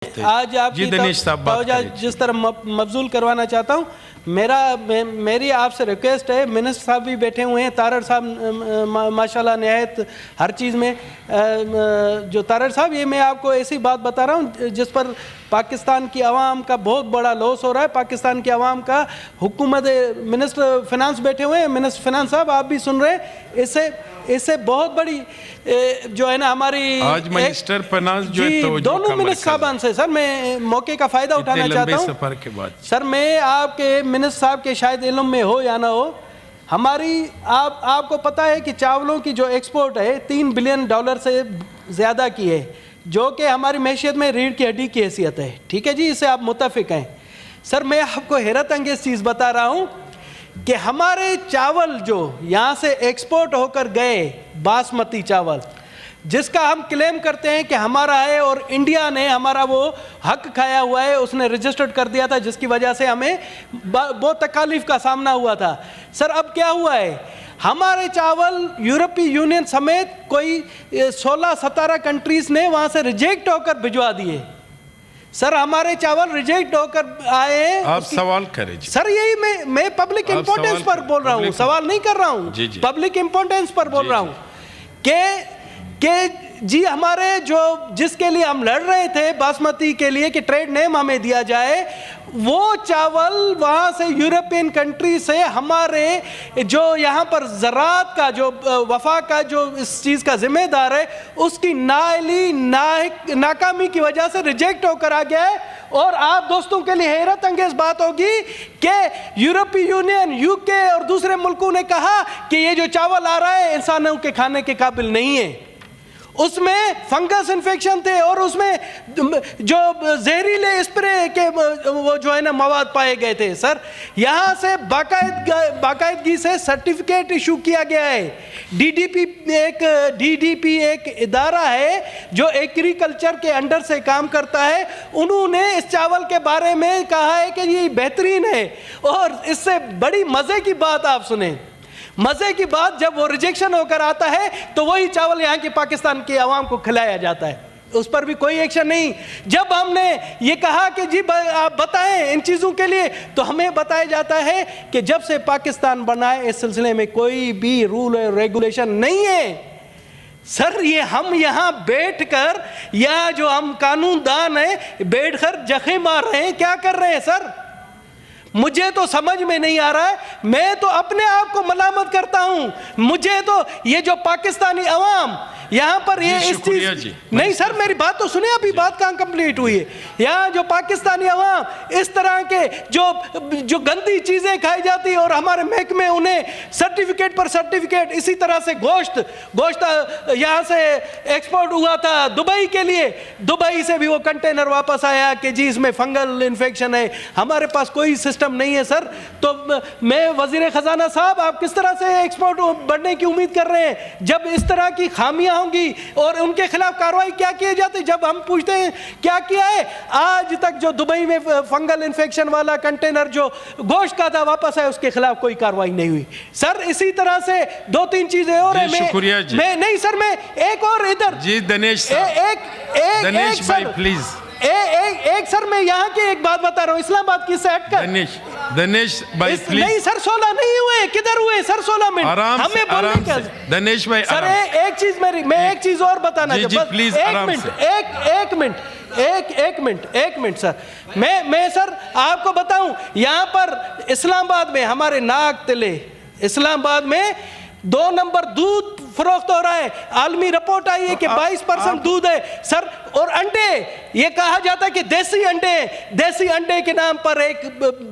آج آپ کی توجہ جس طرح مبذول کروانا چاہتا ہوں، میری آپ سے ریکویسٹ ہے، منسٹر صاحب بھی بیٹھے ہوئے ہیں، تارڑ صاحب ماشاءاللہ نہایت ہر چیز میں جو تارڑ صاحب، یہ میں آپ کو ایسی بات بتا رہا ہوں جس پر پاکستان کی عوام کا بہت بڑا لاس ہو رہا ہے. پاکستان کی عوام کا حکومت، منسٹر فنانس بیٹھے ہوئے ہیں، منسٹر فنانس صاحب آپ بھی سن رہے ہیں، اس سے بہت بڑی جو ہے نا ہماری آج منسٹر فنانس جو ہے دونوں منسٹر صاحبان سے سر میں موقع کا فائدہ اٹھانا چاہتا ہوں. سفر کے بعد سر میں آپ کے منسٹر صاحب کے شاید علم میں ہو یا نہ ہو، ہماری آپ کو پتا ہے کہ چاولوں کی جو ایکسپورٹ ہے $3 بلین سے زیادہ کی ہے، جو کہ ہماری معیشت میں ریڑھ کی ہڈی کی حیثیت ہے. ٹھیک ہے جی، اس سے آپ متفق ہیں. سر میں آپ کو حیرت انگیز چیز بتا رہا ہوں کہ ہمارے چاول جو یہاں سے ایکسپورٹ ہو کر گئے، باسمتی چاول جس کا ہم کلیم کرتے ہیں کہ ہمارا ہے اور انڈیا نے ہمارا وہ حق کھایا ہوا ہے، اس نے رجسٹرڈ کر دیا تھا، جس کی وجہ سے ہمیں بہت تکالیف کا سامنا ہوا تھا. سر اب کیا ہوا ہے، ہمارے چاول یورپی یونین سمیت کوئی 16-17 کنٹریز نے وہاں سے ریجیکٹ ہو کر بھجوا دیے. سر ہمارے چاول ریجیکٹ ہو کر آئے ہیں. آپ سوال کریں جی. سر یہی میں پبلک امپورٹنس پر بول رہا ہوں، سوال نہیں کر رہا ہوں، پبلک امپورٹنس پر بول رہا ہوں کہ جی ہمارے جس کے لیے ہم لڑ رہے تھے باسمتی کے لیے کہ ٹریڈ نیم ہمیں دیا جائے، وہ چاول وہاں سے یورپین کنٹری سے ہمارے جو یہاں پر زراعت کا جو وفاق کا جو اس چیز کا ذمہ دار ہے، اس کی ناکامی کی وجہ سے ریجیکٹ ہو کر آ گیا ہے. اور آپ دوستوں کے لیے حیرت انگیز بات ہوگی کہ یورپی یونین، UK اور دوسرے ملکوں نے کہا کہ یہ جو چاول آ رہا ہے انسانوں کے کھانے کے قابل نہیں ہے، اس میں فنگس انفیکشن تھے اور اس میں جو زہریلے اسپرے کے وہ جو ہے نا مواد پائے گئے تھے. سر یہاں سے باقاعدگی سے سرٹیفکیٹ ایشو کیا گیا ہے. DDP ایک ادارہ ہے جو ایگریکلچر کے انڈر سے کام کرتا ہے، انہوں نے اس چاول کے بارے میں کہا ہے کہ یہ بہترین ہے. اور اس سے بڑی مزے کی بات آپ سنیں، مزے کی بات، جب وہ ریجیکشن ہو کر آتا ہے تو وہی چاول یہاں کی پاکستان کی عوام کو کھلایا جاتا ہے، اس پر بھی کوئی ایکشن نہیں. جب ہم نے یہ کہا کہ جی آپ بتائیں ان چیزوں کے لیے، تو ہمیں بتایا جاتا ہے کہ جب سے پاکستان بنا ہے اس سلسلے میں کوئی بھی رول اور ریگولیشن نہیں ہے. سر یہ ہم یہاں بیٹھ کر، یا جو ہم قانون دان ہیں بیٹھ کر جخے مار رہے ہیں، کیا کر رہے ہیں سر؟ مجھے تو سمجھ میں نہیں آ رہا ہے. میں تو اپنے آپ کو ملامت کرتا ہوں. مجھے تو یہ جو پاکستانی عوام یہاں پر یہ اس چیز نہیں، سر میری بات تو سنیں، ابھی بات کہاں کمپلیٹ ہوئی ہے. یہاں جو پاکستانی عوام اس طرح کے جو گندی چیزیں کھائی جاتی اور ہمارے محکمے انہیں سرٹیفکیٹ پر سرٹیفکیٹ، اسی طرح سے گوشت یہاں سے ایکسپورٹ ہوا تھا دبئی کے لیے، دبئی سے بھی وہ کنٹینر واپس آیا کہ جی اس میں فنگل انفیکشن ہے. ہمارے پاس کوئی سسٹم نہیں ہے سر. تو میں وزیر خزانہ صاحب، آپ کس طرح سے ایکسپورٹ بڑھنے کی امید کر رہے ہیں جب اس طرح کی خامیاں ہوں گی؟ اور ان کے خلاف کارروائی کیا کیے جاتے؟ جب ہم پوچھتے ہیں کیا کیا ہے، آج تک جو دبئی میں فنگل انفیکشن والا کنٹینر جو گوشت کا تھا واپس ہے، اس کے خلاف کوئی کارروائی نہیں ہوئی. سر اسی طرح سے 2-3 چیزیں اور ہیں. میں نہیں سر، میں ایک اور ادھر جی دنیش بھائی پلیز ایک سر میں یہاں کی ایک بات بتا رہا ہوں، اسلام آباد کی سیٹ کر. دنیش بھائی پلیز. نہیں سر 16 نہیں ہوئے، کدھر ہوئے سر 16 منٹ؟ ہمیں بولنے کا دنیش بھائی سر ایک چیز میں ایک چیز اور بتانا ایک منٹ سر. میں سر آپ کو بتاؤں، یہاں پر اسلام آباد میں ہمارے ناگ تلے اسلام آباد میں 2 نمبر دودھ فروخت ہو رہا ہے. عالمی رپورٹ آئی ہے کہ 22% دودھ ہے سر. اور انڈے، یہ کہا جاتا ہے کہ دیسی انڈے کے نام پر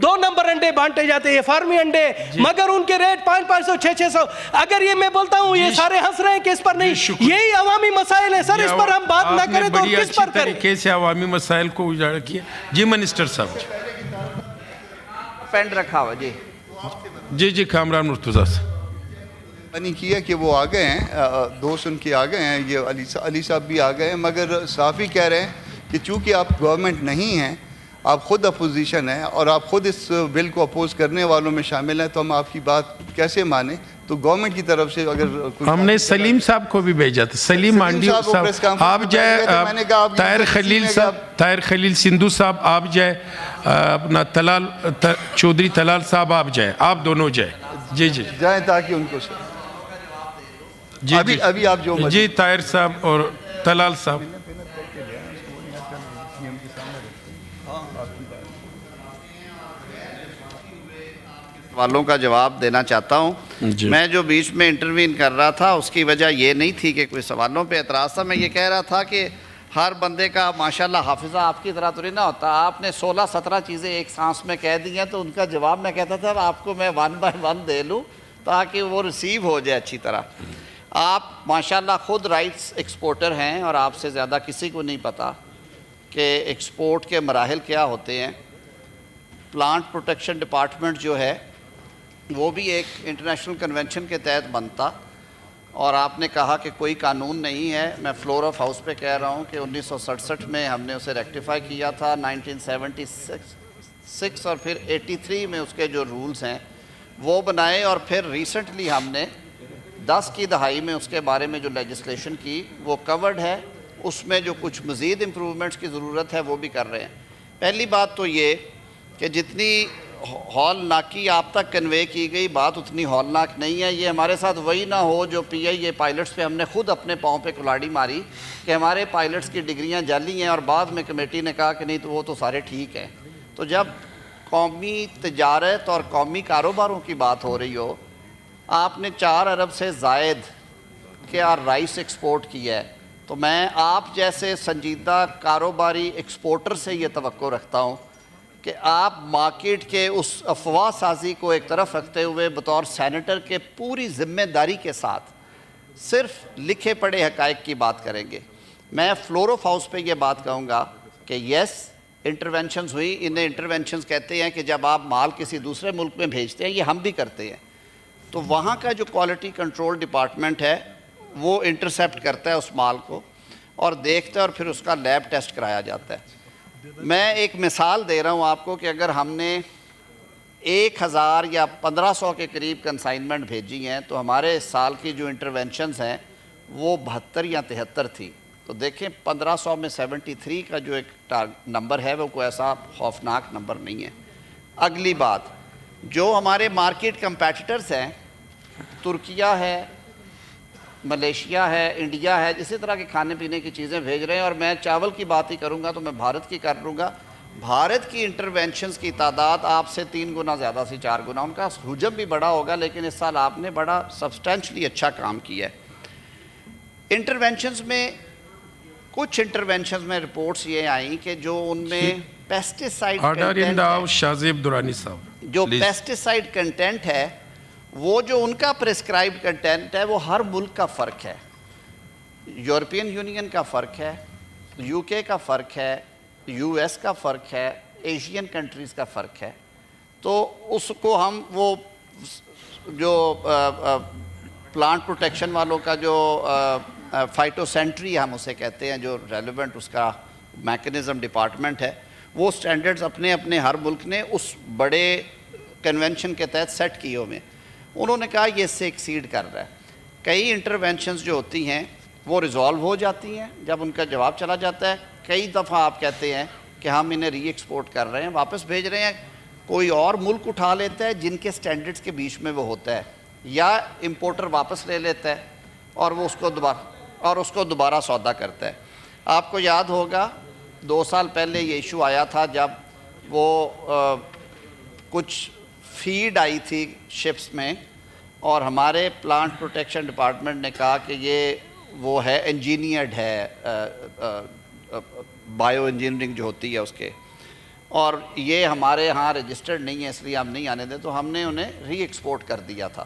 2 نمبر انڈے بانٹے جاتے ہیں، یہ فارمی انڈے، مگر ان کے ریٹ 500 600. اگر یہ میں بولتا ہوں یہ سارے ہنس رہے ہیں کہ اس پر نہیں، یہی عوامی مسائل ہیں سر، اس پر ہم بات نہ کریں تو کس پر کریں؟ طریقے سے عوامی مسائل کو اجاگر کیا. جی منسٹر صاحب پینڈ رکھا ہوا. جی کامران مرتضیٰ صاحب نہیں کیا کہ وہ آ گئے ہیں، دوست ان کے آ گئے ہیں، یہ علی صاحب بھی آ گئے ہیں، مگر صحافی کہہ رہے ہیں کہ چونکہ آپ گورنمنٹ نہیں ہیں، آپ خود اپوزیشن ہیں اور آپ خود اس بل کو اپوز کرنے والوں میں شامل ہیں، تو ہم آپ کی بات کیسے مانیں؟ تو گورنمنٹ کی طرف سے اگر ہم نے سلیم صاحب کو بھی بھیجا تھا، سلیم مانڈی صاحب آپ جائے، طاہر خلیل صاحب، طاہر خلیل سندھو صاحب آپ جائے، اپنا طلال چودھری طلال صاحب آپ جائے، آپ دونوں جائے، جی جی جائیں تاکہ ان کو جی ابھی آپ جو جی طاہر صاحب اور طلال صاحب. سوالوں کا جواب دینا چاہتا ہوں. میں جو بیچ میں انٹروین کر رہا تھا اس کی وجہ یہ نہیں تھی کہ کوئی سوالوں پہ اعتراض تھا، میں یہ کہہ رہا تھا کہ ہر بندے کا ماشاءاللہ حافظہ آپ کی طرح تو نہیں نہ ہوتا. آپ نے 16-17 چیزیں ایک سانس میں کہہ دی ہیں، تو ان کا جواب میں کہتا تھا آپ کو میں 1 بائی 1 دے لوں تاکہ وہ ریسیو ہو جائے اچھی طرح. آپ ماشاءاللہ خود رائٹس ایکسپورٹر ہیں اور آپ سے زیادہ کسی کو نہیں پتا کہ ایکسپورٹ کے مراحل کیا ہوتے ہیں. پلانٹ پروٹیکشن ڈپارٹمنٹ جو ہے وہ بھی ایک انٹرنیشنل کنونشن کے تحت بنتا، اور آپ نے کہا کہ کوئی قانون نہیں ہے. میں فلور آف ہاؤس پہ کہہ رہا ہوں کہ 1967 میں ہم نے اسے ریکٹیفائی کیا تھا، 1976 اور پھر 83 میں اس کے جو رولز ہیں وہ بنائے، اور پھر ریسنٹلی ہم نے 10 کی دہائی میں اس کے بارے میں جو لیجسلیشن کی وہ کورڈ ہے. اس میں جو کچھ مزید امپرومنٹس کی ضرورت ہے وہ بھی کر رہے ہیں. پہلی بات تو یہ کہ جتنی ہولناکی آپ تک کنوے کی گئی بات اتنی ہولناک نہیں ہے. یہ ہمارے ساتھ وہی نہ ہو جو PIA پائلٹس پہ ہم نے خود اپنے پاؤں پہ کلاڑی ماری کہ ہمارے پائلٹس کی ڈگریاں جعلی ہیں، اور بعد میں کمیٹی نے کہا کہ نہیں تو وہ تو سارے ٹھیک ہیں. تو جب قومی تجارت اور قومی کاروباروں کی بات ہو رہی ہو، آپ نے 4 ارب سے زائد کیا رائس ایکسپورٹ کیا ہے، تو میں آپ جیسے سنجیدہ کاروباری ایکسپورٹر سے یہ توقع رکھتا ہوں کہ آپ مارکیٹ کے اس افواہ سازی کو ایک طرف رکھتے ہوئے بطور سینیٹر کے پوری ذمہ داری کے ساتھ صرف لکھے پڑھے حقائق کی بات کریں گے. میں فلور آف ہاؤس پہ یہ بات کہوں گا کہ یس انٹرونشنز ہوئی. انہیں انٹرونشنز کہتے ہیں کہ جب آپ مال کسی دوسرے ملک میں بھیجتے ہیں، یہ ہم بھی کرتے ہیں، تو وہاں کا جو کوالٹی کنٹرول ڈپارٹمنٹ ہے وہ انٹرسیپٹ کرتا ہے اس مال کو اور دیکھتا ہے، اور پھر اس کا لیب ٹیسٹ کرایا جاتا ہے. میں ایک مثال دے رہا ہوں آپ کو کہ اگر ہم نے 1000 یا 1500 کے قریب کنسائنمنٹ بھیجی ہیں تو ہمارے اس سال کی جو انٹرونشنز ہیں وہ 72 یا 73 تھی. تو دیکھیں 1500 میں 73 کا جو ایک نمبر ہے وہ کوئی ایسا خوفناک نمبر نہیں ہے. اگلی بات، جو ہمارے مارکیٹ کمپیٹیٹرز ہیں، ترکیہ ہے، ملیشیا ہے، انڈیا ہے، اسی طرح کے کھانے پینے کی چیزیں بھیج رہے ہیں. اور میں چاول کی بات ہی کروں گا تو میں بھارت کی کر لوں گا. بھارت کی انٹرونشنز کی تعداد آپ سے 3 گنا زیادہ سے 4 گنا. ان کا حجم بھی بڑا ہوگا، لیکن اس سال آپ نے بڑا سبسٹینشلی اچھا کام کیا ہے. انٹرونشنز میں کچھ انٹرونشنز میں رپورٹس یہ آئیں کہ جو ان میں پیسٹیسائڈ جو پیسٹیسائڈ کنٹینٹ ہے وہ جو ان کا پریسکرائبڈ کنٹینٹ ہے وہ ہر ملک کا فرق ہے. یورپین یونین کا فرق ہے، UK کا فرق ہے، US کا فرق ہے، ایشین کنٹریز کا فرق ہے. تو اس کو ہم وہ جو پلانٹ پروٹیکشن والوں کا جو فائٹو سینٹری ہم اسے کہتے ہیں، جو ریلیونٹ اس کا میکنزم ڈپارٹمنٹ ہے، وہ سٹینڈرڈز اپنے اپنے ہر ملک نے اس بڑے کنونشن کے تحت سیٹ کیے ہوئے. انہوں نے کہا یہ اس سے ایکسیڈ کر رہا ہے. کئی انٹرونشنز جو ہوتی ہیں وہ ریزالو ہو جاتی ہیں جب ان کا جواب چلا جاتا ہے. کئی دفعہ آپ کہتے ہیں کہ ہم انہیں ری ایکسپورٹ کر رہے ہیں، واپس بھیج رہے ہیں، کوئی اور ملک اٹھا لیتا ہے جن کے سٹینڈرڈز کے بیچ میں وہ ہوتا ہے، یا امپورٹر واپس لے لیتا ہے اور وہ اس کو دوبارہ سودا کرتا ہے. آپ کو یاد ہوگا 2 سال پہلے یہ ایشو آیا تھا جب وہ کچھ فیڈ آئی تھی شپس میں، اور ہمارے پلانٹ پروٹیکشن ڈپارٹمنٹ نے کہا کہ یہ وہ ہے انجینئرڈ ہے، بائیو انجینئرنگ جو ہوتی ہے اس کے، اور یہ ہمارے ہاں رجسٹرڈ نہیں ہے اس لیے ہم نہیں آنے دیں، تو ہم نے انہیں ری ایکسپورٹ کر دیا تھا.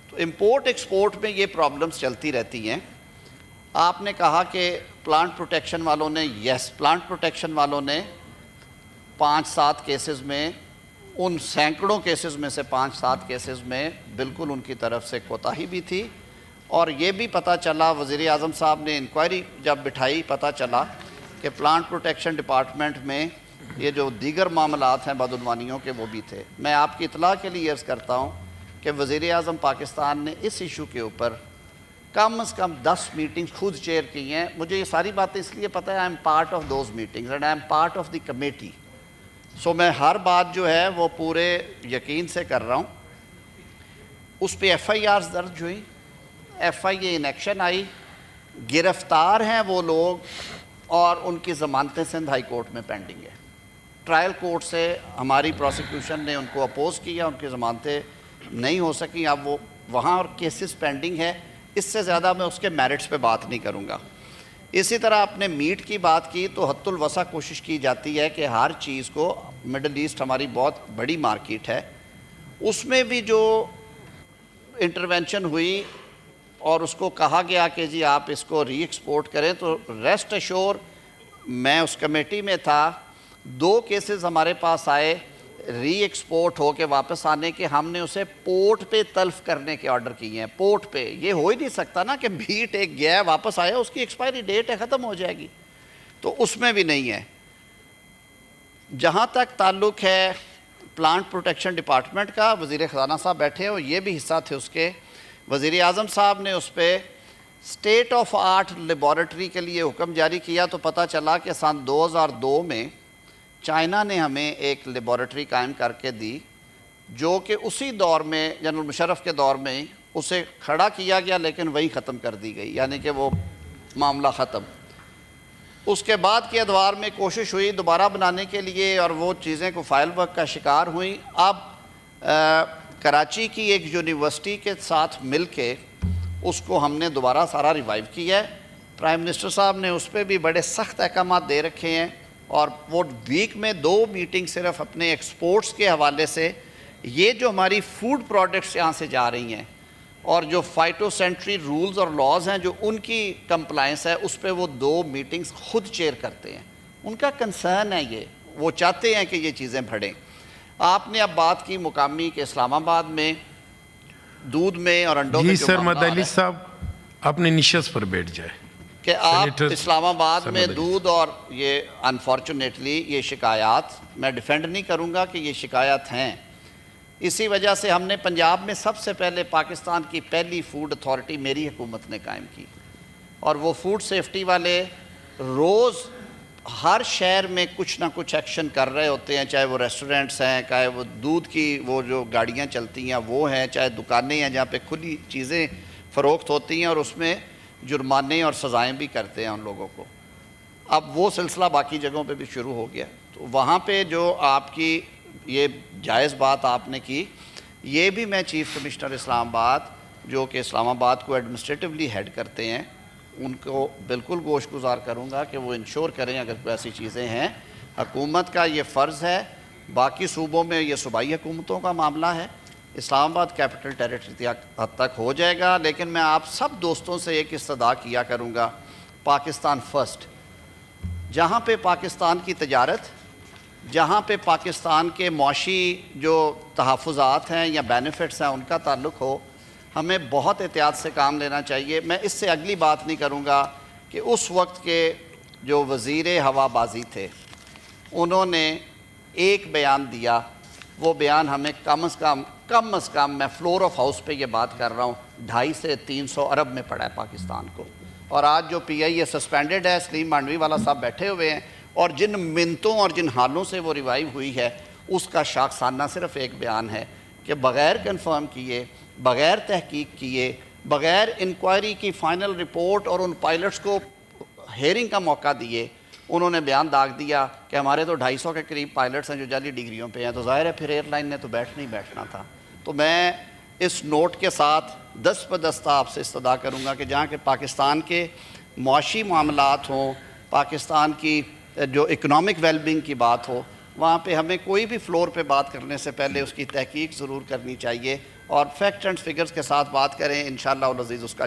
تو امپورٹ ایکسپورٹ میں یہ پرابلمس چلتی رہتی ہیں. آپ نے کہا کہ پلانٹ پروٹیکشن والوں نے، یس پلانٹ پروٹیکشن والوں نے 5-7 کیسز میں، ان سینکڑوں کیسز میں سے 5-7 کیسز میں بالکل ان کی طرف سے کوتاہی بھی تھی. اور یہ بھی پتہ چلا، وزیر اعظم صاحب نے انکوائری جب بٹھائی، پتہ چلا کہ پلانٹ پروٹیکشن ڈپارٹمنٹ میں یہ جو دیگر معاملات ہیں بدعنوانیوں کے وہ بھی تھے۔ میں آپ کی اطلاع کے لیے عرض کرتا ہوں کہ وزیر اعظم پاکستان نے اس ایشو کے اوپر کم از کم 10 میٹنگز خود چیئر کی ہیں۔ مجھے یہ ساری باتیں اس لیے پتہ ہے، I am part of those meetings and I am part of the committee, so میں ہر بات جو ہے وہ پورے یقین سے کر رہا ہوں۔ اس پہ ایف آئی آرز درج ہوئی، F I a in action I, گرفتار ہیں وہ لوگ اور ان کی ضمانتیں سندھ ہائی کورٹ میں پینڈنگ ہے۔ ٹرائل کورٹ سے ہماری پروسیکیوشن نے ان کو اپوز کیا، ان کی ضمانتیں نہیں ہو سکیں، اب وہ وہاں اور کیسز پینڈنگ ہے۔ اس سے زیادہ میں اس کے میرٹس پہ بات نہیں کروں گا۔ اسی طرح اپنے میٹ کی بات کی تو حد الوسع کوشش کی جاتی ہے کہ ہر چیز کو، مڈل ایسٹ ہماری بہت بڑی مارکیٹ ہے، اس میں بھی جو انٹرونشن ہوئی اور اس کو کہا گیا کہ جی آپ اس کو ری ایکسپورٹ کریں، تو ریسٹ ایشور میں اس کمیٹی میں تھا، 2 کیسز ہمارے پاس آئے ری ایکسپورٹ ہو کے واپس آنے کے، ہم نے اسے پورٹ پہ تلف کرنے کے آرڈر کیے ہیں۔ پورٹ پہ یہ ہو ہی نہیں سکتا نا کہ میٹ ایک گیا ہے واپس آیا، اس کی ایکسپائری ڈیٹ ہے، ختم ہو جائے گی، تو اس میں بھی نہیں ہے۔ جہاں تک تعلق ہے پلانٹ پروٹیکشن ڈپارٹمنٹ کا، وزیر خزانہ صاحب بیٹھے اور یہ بھی حصہ تھے اس کے، وزیر اعظم صاحب نے اس پہ اسٹیٹ آف آرٹ لیبارٹری کے لیے حکم جاری کیا، تو پتہ چلا کہ سن 2002 میں چائنا نے ہمیں ایک لیبارٹری قائم کر کے دی، جو کہ اسی دور میں جنرل مشرف کے دور میں اسے کھڑا کیا گیا لیکن وہی ختم کر دی گئی، یعنی کہ وہ معاملہ ختم۔ اس کے بعد کے ادوار میں کوشش ہوئی دوبارہ بنانے کے لیے اور وہ چیزیں کو فائل ورک کا شکار ہوئیں۔ اب کراچی کی ایک یونیورسٹی کے ساتھ مل کے اس کو ہم نے دوبارہ سارا ریوائیو کیا ہے۔ پرائم منسٹر صاحب نے اس پہ بھی بڑے سخت احکامات دے رکھے ہیں، اور وہ ویک میں 2 میٹنگ صرف اپنے ایکسپورٹس کے حوالے سے، یہ جو ہماری فوڈ پروڈکٹس یہاں سے جا رہی ہیں اور جو فائٹو سینٹری رولز اور لاز ہیں جو ان کی کمپلائنس ہے، اس پہ وہ 2 میٹنگز خود چیئر کرتے ہیں۔ ان کا کنسرن ہے، یہ وہ چاہتے ہیں کہ یہ چیزیں بڑھیں۔ آپ نے اب بات کی مقامی کہ اسلام آباد میں دودھ میں اور انڈوں میں جی سر، مدعلی صاحب اپنے نشست پر بیٹھ جائے کہ آپ اسلام آباد میں دودھ اور یہ انفارچونیٹلی یہ شکایات، میں ڈیفینڈ نہیں کروں گا کہ یہ شکایات ہیں، اسی وجہ سے ہم نے پنجاب میں سب سے پہلے پاکستان کی پہلی فوڈ اتھارٹی میری حکومت نے قائم کی، اور وہ فوڈ سیفٹی والے روز ہر شہر میں کچھ نہ کچھ ایکشن کر رہے ہوتے ہیں، چاہے وہ ریسٹورنٹس ہیں، چاہے وہ دودھ کی وہ جو گاڑیاں چلتی ہیں وہ ہیں، چاہے دکانیں ہیں جہاں پہ کھلی چیزیں فروخت ہوتی ہیں، اور اس میں جرمانے اور سزائیں بھی کرتے ہیں ان لوگوں کو۔ اب وہ سلسلہ باقی جگہوں پہ بھی شروع ہو گیا، تو وہاں پہ جو آپ کی یہ جائز بات آپ نے کی، یہ بھی میں چیف کمشنر اسلام آباد جو کہ اسلام آباد کو ایڈمنسٹریٹولی ہیڈ کرتے ہیں، ان کو بالکل گوش گزار کروں گا کہ وہ انشور کریں اگر کوئی ایسی چیزیں ہیں۔ حکومت کا یہ فرض ہے، باقی صوبوں میں یہ صوبائی حکومتوں کا معاملہ ہے، اسلام آباد کیپٹل ٹیریٹری حد تک ہو جائے گا، لیکن میں آپ سب دوستوں سے ایک استدعا کیا کروں گا، پاکستان فرسٹ۔ جہاں پہ پاکستان کی تجارت، جہاں پہ پاکستان کے معاشی جو تحفظات ہیں یا بینیفٹس ہیں ان کا تعلق ہو، ہمیں بہت احتیاط سے کام لینا چاہیے۔ میں اس سے اگلی بات نہیں کروں گا کہ اس وقت کے جو وزیر ہوا بازی تھے، انہوں نے ایک بیان دیا، وہ بیان ہمیں کم از کم میں فلور آف ہاؤس پہ یہ بات کر رہا ہوں 250 سے 300 ارب میں پڑا ہے پاکستان کو، اور آج جو پی آئی اے سسپینڈڈ ہے، سلیم مانڈوی والا صاحب بیٹھے ہوئے ہیں، اور جن منتوں اور جن حالوں سے وہ ریوائیو ہوئی ہے، اس کا شاخسانہ صرف ایک بیان ہے کہ بغیر کنفرم کیے، بغیر تحقیق کیے، بغیر انکوائری کی فائنل رپورٹ اور ان پائلٹس کو ہیئرنگ کا موقع دیے، انہوں نے بیان داغ دیا کہ ہمارے تو 250 کے قریب پائلٹس ہیں جو جعلی ڈگریوں پہ ہیں، تو ظاہر ہے پھر ایئر لائن نے تو بیٹھنا تھا۔ تو میں اس نوٹ کے ساتھ دست بدست آپ سے استدعا کروں گا کہ جہاں کہ پاکستان کے معاشی معاملات ہوں، پاکستان کی جو اکنامک ویل بینگ کی بات ہو، وہاں پہ ہمیں کوئی بھی فلور پہ بات کرنے سے پہلے اس کی تحقیق ضرور کرنی چاہیے، اور فیکٹ اینڈ فگرز کے ساتھ بات کریں، انشاءاللہ العزیز اس کا